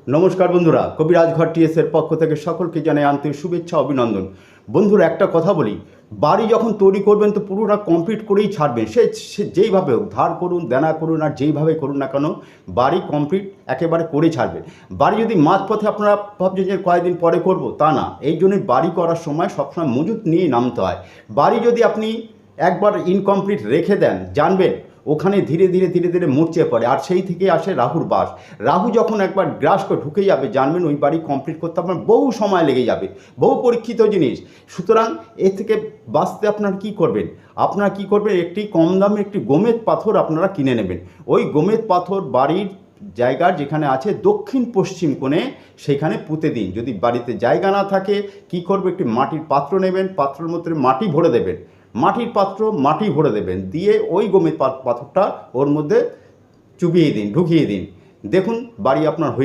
নমস্কার বন্ধুরা, কবিরাজ ঘর টিএস এর পক্ষ থেকে সকলকে জানাই আন্তরিক শুভেচ্ছা অভিনন্দন। বন্ধুরা, একটা কথা বলি, বাড়ি যখন তৈরি করবেন তো পুরোটা কমপ্লিট করেই ছাড়বেন। সে যেইভাবে হোক, ধার করুন, দেনা করুন, আর যেইভাবে করুন না কেন, বাড়ি কমপ্লিট একেবারে করে ছাড়বেন। বাড়ি যদি মাঝপথে আপনারা ভাবছেন যে কয়েকদিন পরে করব, তা না। এই জন্যই বাড়ি করার সময় সবসময় মজুত নিয়ে নামতে হয়। বাড়ি যদি আপনি একবার ইনকমপ্লিট রেখে দেন, জানবেন ওখানে ধীরে ধীরে ধীরে ধীরে মরচে পড়ে। আর সেই থেকে আসে রাহুর বাস। রাহু যখন একবার গ্রাস করে ঢুকে যাবে, জানবেন ওই বাড়ি কমপ্লিট করতে আপনার বহু সময় লেগে যাবে, বহু পরীক্ষিত জিনিস। সুতরাং এ থেকে বাঁচতে আপনার কি করবেন, একটি কম দামে একটি গোমেদ পাথর আপনারা কিনে নেবেন। ওই গোমেদ পাথর বাড়ির জায়গার যেখানে আছে দক্ষিণ পশ্চিম কোণে সেখানে পুঁতে দিন। যদি বাড়িতে জায়গা না থাকে কি করবে, একটি মাটির পাত্র নেবেন, পাত্রের মধ্যে মাটি ভরে দেবেন, মাটি ভরে দেবেন, দিয়ে ওই গোমেদ পাথরটা ওর মধ্যে চুবিয়ে দিন, ঢুকিয়ে দিন। দেখুন বাড়ি আপনার হয়ে